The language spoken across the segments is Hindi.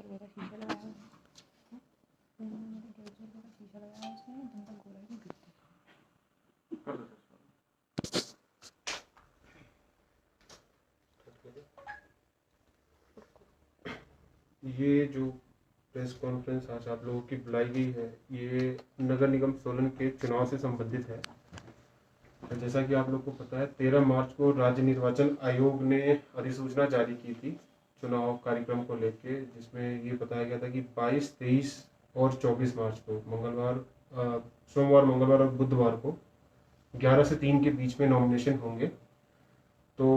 गोला शीशा लगाया है। शीशा लगाया है उसमें, बंदा गोला ही नहीं गिरता। ये जो प्रेस कॉन्फ्रेंस आज आप लोगों की बुलाई गई है, ये नगर निगम सोलन के चुनाव से संबंधित है। जैसा कि आप लोग को पता है, 13 मार्च को राज्य निर्वाचन आयोग ने अधिसूचना जारी की थी चुनाव कार्यक्रम को लेके, जिसमें ये बताया गया था कि 22, 23 और 24 मार्च को सोमवार, मंगलवार और बुधवार को 11 से 3 के बीच में नॉमिनेशन होंगे। तो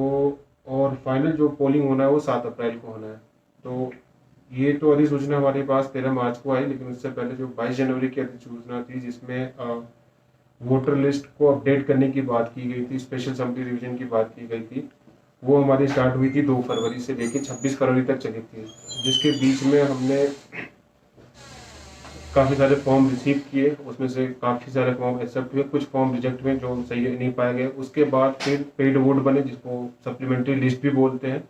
और फाइनल जो पोलिंग होना है वो 7 अप्रैल को होना है। तो ये तो अधिसूचना हमारे पास 13 मार्च को आई, लेकिन उससे पहले जो 22 जनवरी की अधिसूचना थी, जिसमें वोटर लिस्ट को अपडेट करने की बात की गई थी, स्पेशल असेंबली रिवीजन की बात की गई थी, वो हमारी स्टार्ट हुई थी 2 फरवरी से लेकर 26 फरवरी तक चली थी, जिसके बीच में हमने काफ़ी सारे फॉर्म रिसीव किए। उसमें से काफ़ी सारे फॉर्म एक्सेप्ट हुए, कुछ फॉर्म रिजेक्ट हुए जो सही नहीं पाए गए। उसके बाद फिर पेड वोट बने, जिसको सप्लीमेंट्री लिस्ट भी बोलते हैं।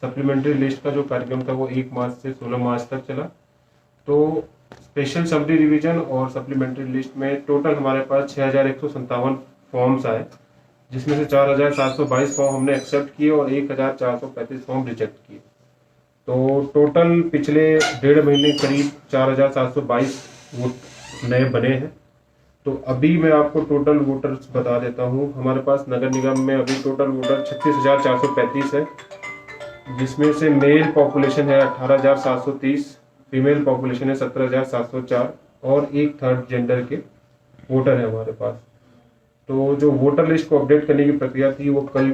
सप्लीमेंट्री लिस्ट का जो कार्यक्रम था वो 1 मार्च से 16 मार्च तक चला। तो स्पेशल समरी रिवीजन और सप्लीमेंट्री लिस्ट में टोटल हमारे पास 6157 फॉर्म्स आए, जिसमें से 4722 फॉर्म हमने एक्सेप्ट किए और 1435 फॉर्म रिजेक्ट किए। तो टोटल पिछले 1.5 महीने करीब 4722 वोट नए बने हैं। तो अभी मैं आपको टोटल वोटर्स बता देता हूँ। हमारे पास नगर निगम में अभी टोटल वोटर 36,435 है, जिसमें से मेल पॉपुलेशन है 18,730, फीमेल पॉपुलेशन है 17,704 और एक थर्ड जेंडर के वोटर है हमारे पास। तो जो वोटर लिस्ट को अपडेट करने की प्रक्रिया थी वो कल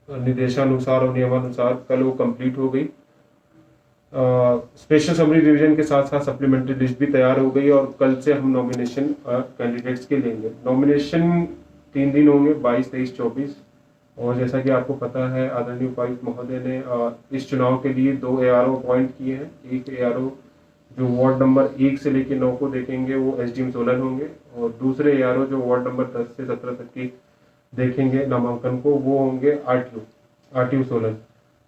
निर्देशानुसार और नियमानुसार कल वो कंप्लीट हो गई। स्पेशल समरी रिवीजन के साथ साथ सप्लीमेंट्री लिस्ट भी तैयार हो गई और कल से हम नॉमिनेशन कैंडिडेट्स के लेंगे। नॉमिनेशन 3 दिन होंगे, 22, 23, 24। और जैसा कि आपको पता है, आदरणीय उपायुक्त महोदय ने इस चुनाव के लिए 2 ARO अपॉइंट किए हैं। एक ARO जो वार्ड नंबर 1 से लेकर 9 को देखेंगे वो SDM सोलन होंगे, और दूसरे ARO जो वार्ड नंबर 10 से 17 तक की देखेंगे नामांकन को, वो होंगे RTO सोलन।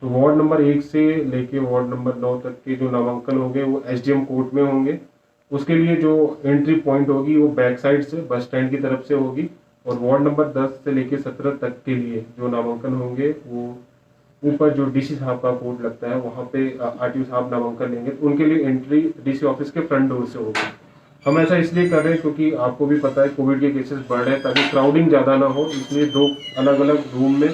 तो वार्ड नंबर 1 से लेके वार्ड नंबर 9 तक के जो नामांकन होंगे वो SDM कोर्ट में होंगे। उसके लिए जो एंट्री पॉइंट होगी वो बैक साइड से बस स्टैंड की तरफ से होगी। और वार्ड नंबर 10 से लेके 17 तक के लिए जो नामांकन होंगे वो ऊपर जो DC साहब का कोर्ट लगता है वहाँ पे RTO साहब नामांकन लेंगे। तो उनके लिए एंट्री DC ऑफिस के फ्रंट डोर से होगी। हम ऐसा इसलिए कर रहे हैं क्योंकि आपको भी पता है कोविड के केसेस बढ़ रहे हैं, ताकि क्राउडिंग ज़्यादा ना हो, इसलिए 2 अलग अलग रूम में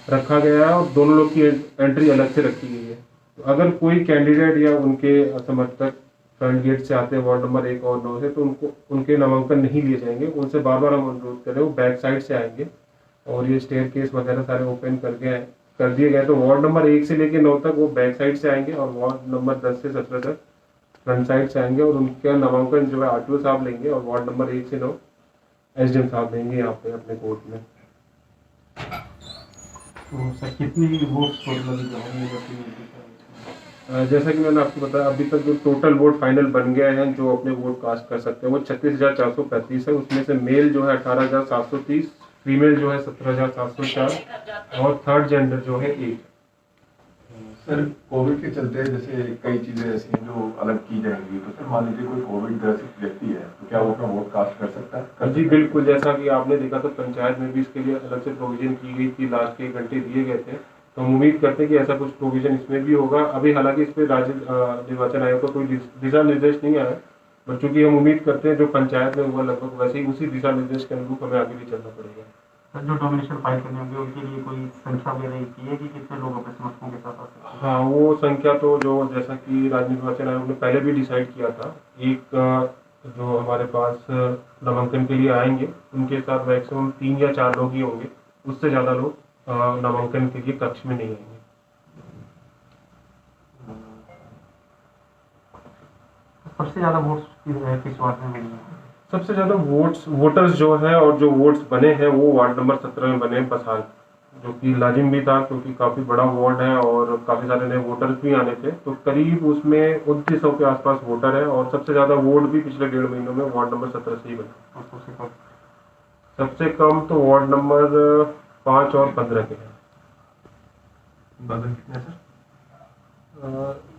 रखा गया है और दोनों लोग की एंट्री अलग से रखी गई है। तो अगर कोई कैंडिडेट या उनके समर्थक फ्रंट गेट से आते हैं वार्ड नंबर 1 और 9 से, तो उनके नामांकन नहीं लिए जाएंगे। उनसे बार बार हम अनुरोध करें वो बैक साइड से आएंगे, और ये स्टेयर केस वगैरह सारे ओपन कर दिए गए। तो वार्ड नंबर 1 से लेकर 9 तक वो बैक साइड से आएंगे, और वार्ड नंबर 10 से 17 तक फ्रंट साइड से आएंगे, और उनका नामांकन जो है RTO साहब लेंगे, और वार्ड नंबर 1 से 9 SDM साहब लेंगे यहाँ पे अपने कोर्ट में। तो सर कितनी वोट्स जैसा कि मैंने आपको बताया, अभी तक जो टोटल वोट फाइनल बन गए हैं जो अपने वोट कास्ट कर सकते हैं वो 36,435 है। उसमें से मेल जो है 18,730, फीमेल जो है 17,704 और थर्ड जेंडर जो है 1। सर कोविड के चलते जैसे कई चीजें ऐसी हैं जो अलग की जाएंगी, तो सर मान लीजिए कोई कोविड ग्रसित व्यक्ति है तो क्या वो अपना वोट कास्ट कर सकता है? जी बिल्कुल, जैसा कि आपने देखा तो पंचायत में भी इसके लिए अलग से प्रोविजन की गई थी, लास्ट के घंटे दिए गए थे। तो हम उम्मीद करते हैं कि ऐसा कुछ प्रोविजन इसमें भी होगा। अभी हालांकि इस पर राज्य निर्वाचन आयोग का कोई दिशा निर्देश नहीं आया, बट चूंकि हम उम्मीद करते हैं जो पंचायत में हुआ लगभग वैसे ही उसी दिशा निर्देश के अनुरूप हमें आगे भी चलना पड़ेगा। सर जो नॉमिनेशन फाइल करने होंगे उनके लिए कोई संख्या वगैरह की है कि कितने लोग अपने समर्थकों के साथ आ सकते हैं? हाँ, वो संख्या तो जो जैसा कि राज्य निर्वाचन आयोग ने पहले भी डिसाइड किया था, एक जो हमारे पास नामांकन के लिए आएंगे उनके साथ मैक्सिमम 3 या 4 लोग ही होंगे, उससे ज़्यादा लोग नामांकन के लिए कक्ष में नहीं आएंगे। सबसे ज़्यादा वोट्स किस वार्ड में मिली है? सबसे ज़्यादा वोटर्स जो है और जो वोट्स बने हैं वो वार्ड नंबर 17 में बने हैं, बसाल, जो कि लाजिम भी था क्योंकि काफ़ी बड़ा वार्ड है और काफ़ी सारे नए वोटर्स भी आने थे। तो करीब उसमें 2900 के आसपास वोटर है, और सबसे ज़्यादा वोट भी पिछले 1.5 महीनों में वार्ड नंबर 17 से ही बना। सबसे कम तो वार्ड नंबर 5 और 15 के हैं। बदल कितने सर?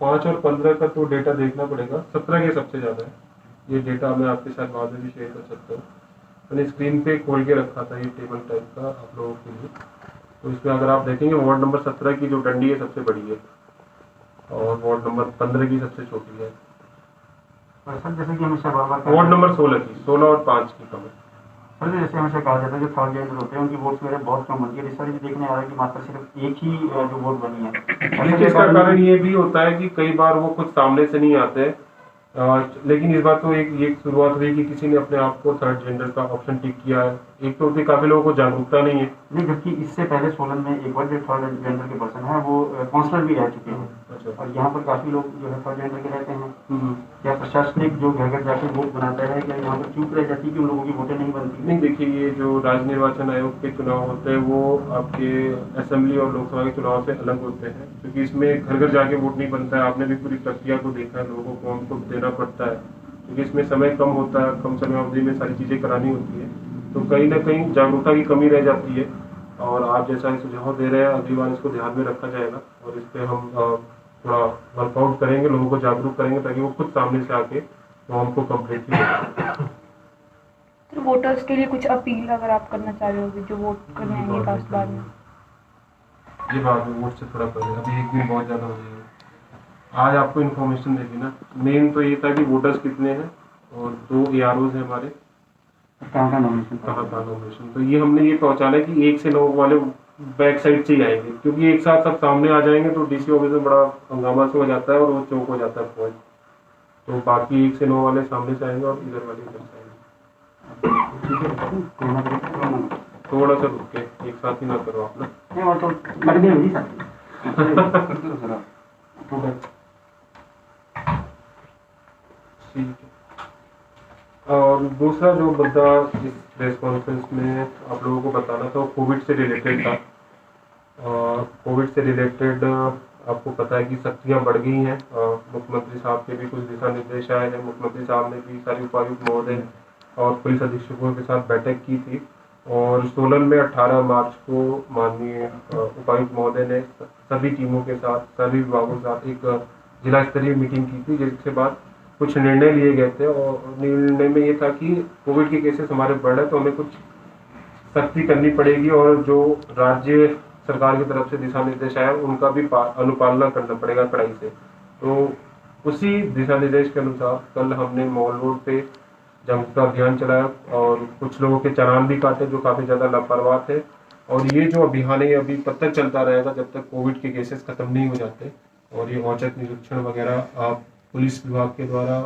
5 और 15 का तो डेटा देखना पड़ेगा, 17 के सबसे ज़्यादा है। ये डेटा मैं आपके साथ बाद में भी शेयर कर सकता हूँ। मैंने स्क्रीन पे खोल के रखा था ये टेबल टाइप का आप लोगों के लिए। तो इसमें अगर आप देखेंगे वार्ड नंबर 17 की जो डंडी है सबसे बड़ी है और वार्ड नंबर 15 की सबसे छोटी है। और सर जैसे कि हमेशा बार वार्ड नंबर 16 और 5 की कम है। सर जैसे हमेशा कहा जाता है जो थर्ड जेंडर होते हैं उनकी वोट्स वगैरह बहुत कम बनती है। इस बार भी देखने आ रहा है कि मात्र सिर्फ एक ही जो वोट बनी है। देखिए इसका कारण ये भी होता है कि कई बार वो खुद सामने से नहीं आते हैं, लेकिन इस बार तो एक शुरुआत हुई कि किसी ने अपने आप को थर्ड जेंडर का ऑप्शन टिक किया है। एक तो काफी लोगों को जागरूकता नहीं है। नहीं, जबकि इससे पहले सोलन में एक बार जो थर्ड जेंडर के पर्सन है वो काउंसलर भी रह चुके हैं। अच्छा। और यहाँ पर काफी लोग जो है थर्ड जेंडर के रहते हैं। क्या प्रशासनिक जो घर घर जाकर वोट बनाता है, क्या यहाँ पर चूक रह जाती है कि उन लोगों की वोटें नहीं बनती? नहीं, देखिए ये जो राज्य निर्वाचन आयोग के चुनाव होते हैं वो आपके असेंबली और लोकसभा के चुनाव से अलग होते हैं, क्योंकि इसमें घर घर जाके वोट नहीं बनता है। आपने भी पूरी प्रक्रिया को देखा है, लोगों को हमको देना पड़ता है, क्योंकि इसमें समय कम होता है, कम समय अवधि में सारी चीज़ें करानी होती है। तो कहीं ना कहीं जागरूकता की कमी रह जाती है और आप जैसा सुझाव दे रहे हैं अगली बार इसको ध्यान में रखा जाएगा और इस पर हम थोड़ा वर्कआउट करेंगे, लोगों को जागरूक करेंगे ताकि वो खुद सामने से आके वो हमको कम्प्लीटली तो वोटर्स के लिए कुछ अपील अगर आप करना चाह रहे हो जो वोट करने आएंगे कास्ट बाद में? ये बात वोट से थोड़ा पहले, अभी एक दिन बहुत ज़्यादा हो जाएगा। आज आपको इन्फॉर्मेशन देगी ना, मेन तो ये था कि वोटर्स कितने हैं और 2 AROs हैं हमारे, कहाँ नॉमिनेशन नॉमिनेशन। तो ये हमने ये पहुंचाना है कि 1 से 9 वाले बैक साइड से ही आएंगे, क्योंकि एक साथ सब सामने आ जाएंगे तो DC ऑफिस में बड़ा हंगामा से हो जाता है और वो चौक हो जाता है फौज। तो बाकी 1 से 9 वाले सामने से आएंगे और इधर वाले इधर से आएंगे। थोड़ा सा रुक के, एक साथ ही ना करो आप ना। नहीं, वो तो कट गई होगी सर। ठीक है। और दूसरा जो मुद्दा इस प्रेस कॉन्फ्रेंस में आप लोगों को बताना था वो कोविड से रिलेटेड था। कोविड से रिलेटेड आपको पता है कि सख्तियां बढ़ गई हैं। मुख्यमंत्री साहब के भी कुछ दिशा निर्देश आए हैं। मुख्यमंत्री साहब ने भी सारे उपायुक्त महोदय और पुलिस अधीक्षकों के साथ बैठक की थी और सोलन में 18 मार्च को माननीय उपायुक्त महोदय ने सभी टीमों के साथ, सभी विभागों के साथ एक जिला स्तरीय मीटिंग की थी, जिसके बाद कुछ निर्णय लिए गए थे और निर्णय में ये था कि कोविड के केसेस हमारे बढ़ रहे हैं तो हमें कुछ सख्ती करनी पड़ेगी और जो राज्य सरकार की तरफ से दिशा निर्देश आया उनका भी अनुपालना करना पड़ेगा कड़ाई से। तो उसी दिशा निर्देश के अनुसार कल हमने मॉल रोड पे जागरूकता अभियान चलाया और कुछ लोगों के चालान भी काटे जो काफ़ी ज़्यादा लापरवाह थे। और ये जो अभियान है अभी तब तक चलता रहेगा जब तक कोविड के केसेस खत्म नहीं हो जाते और ये औचक निरीक्षण वगैरह पुलिस विभाग के द्वारा,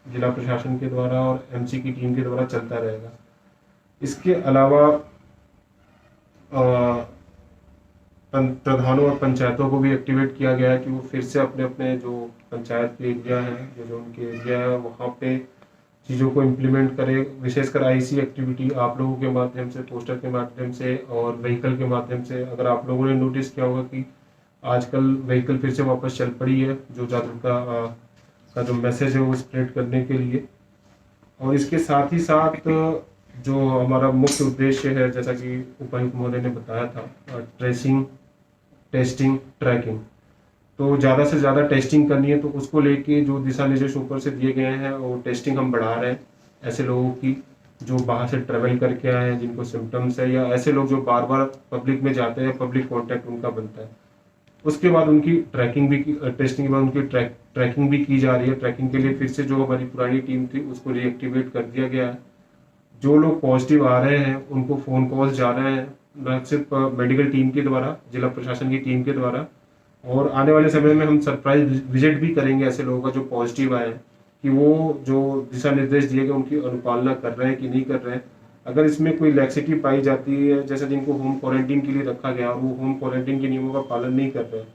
जिला प्रशासन के द्वारा और MC की टीम के द्वारा चलता रहेगा। इसके अलावा प्रधानों और पंचायतों को भी एक्टिवेट किया गया है कि वो फिर से अपने अपने जो पंचायत के एरिया है, जो उनके एरिया है वहाँ पे चीज़ों को इम्प्लीमेंट करें। विशेषकर IC एक्टिविटी आप लोगों के माध्यम से, पोस्टर के माध्यम से और व्हीकल के माध्यम से। अगर आप लोगों ने नोटिस किया होगा कि आजकल व्हीकल फिर से वापस चल पड़ी है, जो जागरूकता का जो मैसेज है वो स्प्रेड करने के लिए। और इसके साथ ही साथ जो हमारा मुख्य उद्देश्य है, जैसा कि उपायुक्त महोदय ने बताया था, ट्रेसिंग, टेस्टिंग, ट्रैकिंग। तो ज़्यादा से ज़्यादा टेस्टिंग करनी है, तो उसको लेके जो दिशा निर्देश ऊपर से दिए गए हैं वो टेस्टिंग हम बढ़ा रहे हैं ऐसे लोगों की जो बाहर से ट्रेवल करके आए हैं, जिनको सिम्टम्स है, या ऐसे लोग जो बार बार पब्लिक में जाते हैं, पब्लिक कॉन्टैक्ट उनका बनता है। उसके बाद उनकी ट्रैकिंग भी, टेस्टिंग के बाद उनकी ट्रैकिंग भी की जा रही है। ट्रैकिंग के लिए फिर से जो हमारी पुरानी टीम थी उसको रीएक्टिवेट कर दिया गया है। जो लोग पॉजिटिव आ रहे हैं उनको फ़ोन कॉल्स जा रहे हैं, न सिर्फ मेडिकल टीम के द्वारा, जिला प्रशासन की टीम के द्वारा, और आने वाले समय में हम सरप्राइज विजिट भी करेंगे ऐसे लोगों का जो पॉजिटिव आए हैं कि वो जो दिशा निर्देश दिए गए उनकी अनुपालना कर रहे हैं कि नहीं कर रहे हैं। अगर इसमें कोई लैक्सिटी पाई जाती है, जैसे जिनको होम क्वारंटीन के लिए रखा गया और वो होम क्वारंटीन के नियमों का पालन नहीं कर रहे हैं,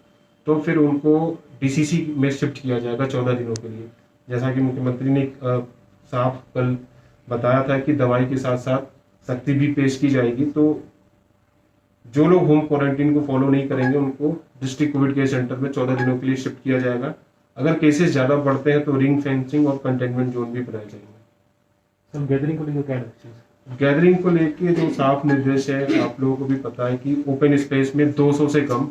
तो फिर उनको DCC में शिफ्ट किया जाएगा 14 दिनों के लिए। जैसा कि मुख्यमंत्री ने साफ कल बताया था कि दवाई के साथ साथ सख्ती भी पेश की जाएगी। तो जो लोग होम क्वारंटीन को फॉलो नहीं करेंगे उनको डिस्ट्रिक्ट कोविड केयर सेंटर में 14 दिनों के लिए शिफ्ट किया जाएगा। अगर केसेस ज़्यादा बढ़ते हैं तो रिंग फेंसिंग और कंटेनमेंट जोन भी बनाए जाएंगे। सर गैदरिंग को लेकर क्या गैदरिंग को लेके जो साफ निर्देश है, आप लोगों को भी पता है कि ओपन स्पेस में 200 से कम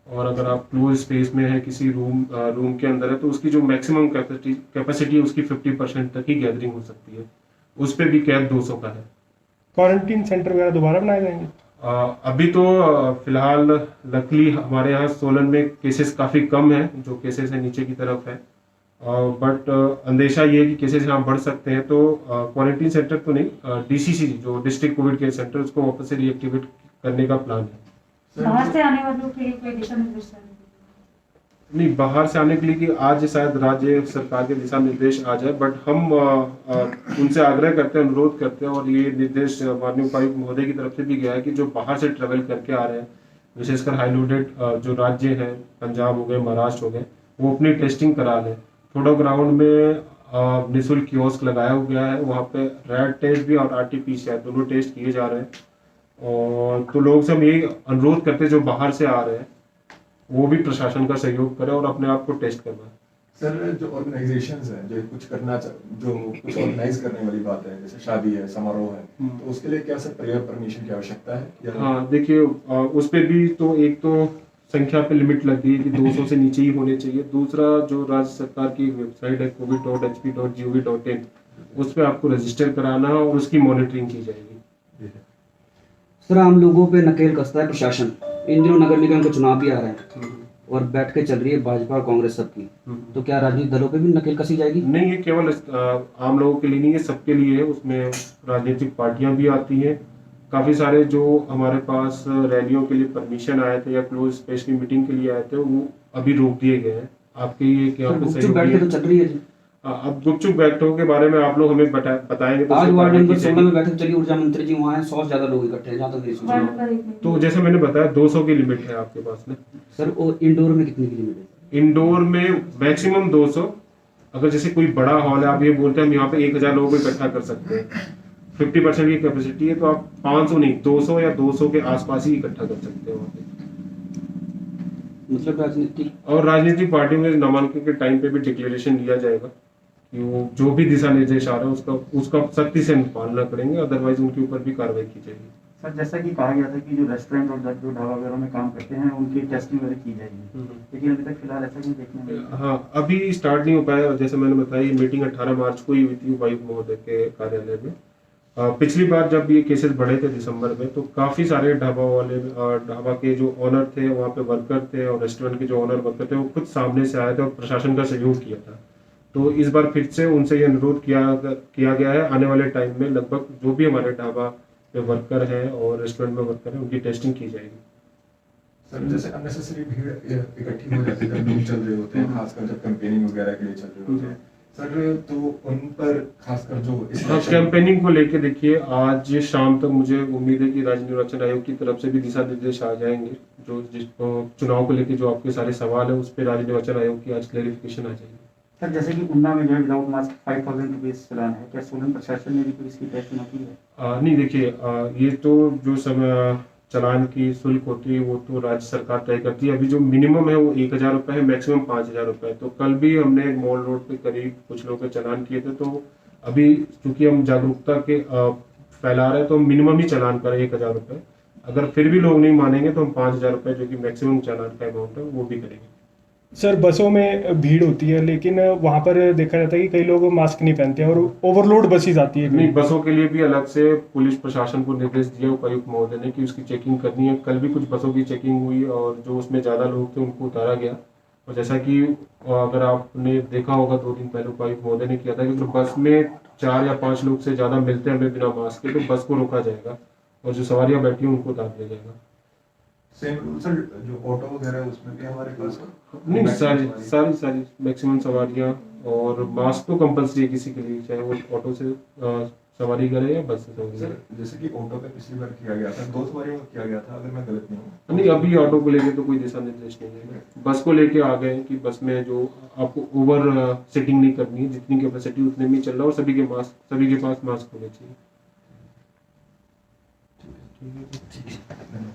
और अगर आप क्लोज स्पेस में है किसी रूम के अंदर है तो उसकी जो मैक्सिमम कैपेसिटी है उसकी 50% तक ही गैदरिंग हो सकती है, उस पर भी कैप 200 का है। क्वारंटीन सेंटर वगैरह दोबारा बनाए जाएंगे? अभी तो फिलहाल लकली हमारे यहाँ सोलन में केसेस काफ़ी कम है, जो केसेस है नीचे की तरफ है, बट अंदेशा ये है कि केसेस यहाँ बढ़ सकते हैं, तो क्वारंटीन सेंटर तो नहीं, डीसीसी जो डिस्ट्रिक्ट कोविड केयर सेंटर उसको वापस से रीएक्टिवेट करने का प्लान है। बाहर से आने वालों के लिए कोई दिशा निर्देश नहीं, बाहर से आने के लिए कि आज शायद राज्य सरकार के दिशा निर्देश आ जाए, बट हम उनसे आग्रह करते हैं, अनुरोध करते हैं, और ये निर्देश माननीय उपायुक्त महोदय की तरफ से भी गया है कि जो बाहर से ट्रेवल करके आ रहे हैं, विशेषकर हाई लोडेड जो राज्य हैं, पंजाब हो गए, महाराष्ट्र हो गए, वो अपनी टेस्टिंग करा लें। थोड़ा ग्राउंड में निःशुल्क कियोस्क लगाया गया है, वहाँ पे रैट टेस्ट भी और RT-PCR दोनों टेस्ट किए जा रहे हैं, और तो लोग से हम यही अनुरोध करते हैं जो बाहर से आ रहे हैं वो भी प्रशासन का सहयोग करें और अपने आप को टेस्ट करवाएं। सर, जो ऑर्गेनाइजेशंस हैं जो कुछ ऑर्गेनाइज करने वाली बात है, जैसे शादी है, समारोह है, तो उसके लिए क्या सर प्रायर परमिशन की आवश्यकता है? हाँ, देखिए उस पे भी तो एक तो संख्या पे लिमिट लग गई है कि 200 से नीचे ही होने चाहिए। दूसरा, जो राज्य सरकार की वेबसाइट है covid.hp.gov.in, उस पर आपको रजिस्टर कराना है और उसकी मॉनिटरिंग की जाएगी। सर, आम लोगों पे नकेल कसता है प्रशासन। इन दिनों नगर निगम के चुनाव भी आ रहे हैं और बैठकें चल रही है भाजपा और कांग्रेस सबकी, तो क्या राजनीतिक दलों पे भी नकेल कसी जाएगी? नहीं, ये केवल आम लोगों के लिए नहीं है, सबके लिए है। उसमें राजनीतिक पार्टियां भी आती हैं, काफी सारे जो हमारे पास रैलियों के लिए परमिशन आए थे या क्लोज स्पेस की मीटिंग के लिए आए थे, वो अभी रोक दिए गए हैं। आपके ये क्या बैठकें तो चल रही है जी। अब गुपचुप बैठकों के बारे में आप लोग हमें बताएंगे तो आज वार्ड नंबर 16 में बैठक चली, ऊर्जा मंत्री जी वहाँ हैं, 100 से ज्यादा लोग इकट्ठे हैं जहाँ तक मेरी सूचना है। तो जैसे मैंने बताया 200 की लिमिट है आपके पास में। सर, वो इंडोर में कितनी की लिमिट है? इंडोर में मैक्सिमम 200। अगर जैसे कोई बड़ा हॉल है, आप ये बोलते हैं हम यहाँ पे 1000 लोगों को इकट्ठा कर सकते हैं, 50% की कैपेसिटी है, तो आप 500 नहीं 200 या 200 के आसपास ही इकट्ठा कर सकते हो वहाँ पे। मतलब राजनीतिक पार्टियों में नामांकन के टाइम पे भी डिक्लेरेशन लिया जाएगा कि वो जो भी दिशा निर्देश आ रहा है उसका सख्ती से पालना करेंगे, अदरवाइज उनके ऊपर भी कार्रवाई की जाएगी। सर, जैसा कि कहा गया था कि जो रेस्टोरेंट और जो ढाबा वगैरह में काम करते हैं उनकी टेस्टिंग वगैरह की जाएगी, लेकिन अभी तक फिलहाल ऐसा नहीं देखने में। हाँ, अभी स्टार्ट नहीं हो पाया। जैसे मैंने बताया, मीटिंग 18 मार्च को ही हुई थी उपायुक्त महोदय के कार्यालय में। पिछली बार जब ये केसेस बढ़े थे दिसंबर में, तो काफी सारे ढाबा के जो ऑनर थे, वहाँ पे वर्कर थे, और रेस्टोरेंट के जो ऑनर वर्कर थे, वो खुद सामने से आए थे और प्रशासन का सहयोग किया था। तो इस बार फिर से उनसे ये अनुरोध किया गया है, आने वाले टाइम में लगभग जो भी हमारे ढाबा पे वर्कर हैं और रेस्टोरेंट में वर्कर हैं, उनकी टेस्टिंग की जाएगी। सर, जैसे अननेसेसरी भीड़ इकट्ठी हो जाती है जब लोग चल रहे होते हैं, खासकर जब कैंपेनिंग वगैरह के लिए चल रहे होते हैं सर, तो उन पर खासकर जो इस कैंपेनिंग को लेके देखिए, आज शाम तक मुझे उम्मीद है कि राज्य निर्वाचन आयोग की तरफ से भी दिशा निर्देश आ जाएंगे। जो चुनाव को लेके जो आपके सारे सवाल है, उस पर राज्य निर्वाचन आयोग की आज क्लैरिफिकेशन आ जाएगी। सर, जैसे कि उन्ना में जो है विदाउट मास्क 5000 रुपीज चलान है, क्या सोलन प्रशासन ने भी कोई इसकी टेस्टिंग की है? नहीं, देखिए, ये तो जो समय चलान की शुल्क होती है वो तो राज्य सरकार तय करती है। अभी जो मिनिमम है वो 1000 रुपये है, मैक्सिमम 5000 रुपये है। तो कल भी हमने मॉल रोड पे करीब कुछ लोगों के चलान किए थे। तो अभी चूंकि हम जागरूकता के फैला रहे हैं, तो हम मिनिमम ही चलान करें 1000 रुपये। अगर फिर भी लोग नहीं मानेंगे तो हम 5000 रुपये, जो कि मैक्सिमम चलान का अमाउंट है, वो भी करेंगे। सर, बसों में भीड़ होती है, लेकिन वहाँ पर देखा जाता है कि कई लोग मास्क नहीं पहनते हैं और ओवरलोड बसेस आती है। नहीं, बसों के लिए भी अलग से पुलिस प्रशासन को निर्देश दिया उपायुक्त महोदय ने कि उसकी चेकिंग करनी है। कल भी कुछ बसों की चेकिंग हुई और जो उसमें ज़्यादा लोग थे उनको उतारा गया। और जैसा कि अगर आपने देखा होगा 2 दिन पहले उपायुक्त महोदय ने किया था कि अगर बस में 4 या 5 लोग से ज़्यादा मिलते हैं हमें बिना मास्क के, तो बस को रोका जाएगा और जो सवारियाँ बैठी हैं उनको उतार दिया जाएगा। सेम रूल सर, जो ऑटो वगैरह है उसमें भी हमारे पास नहीं, सारी मैक्सिमम सवारियां, और मास्क तो कंपल्सरी है किसी के लिए, चाहे वो ऑटो से सवारी करे या बस से सवारी करे। जैसे कि ऑटो पे पिछली बार किया गया था, 2 सवारियों का किया गया था, अगर मैं गलत नहीं हूँ। नहीं, अभी ऑटो को लेके तो कोई दिशा निर्देश नहीं है। बस को लेके आ गए कि बस में जो आपको ओवर सेटिंग नहीं करनी है, जितनी कैपेसिटी उतने में चल रहा है, और सभी के पास मास्क होने चाहिए।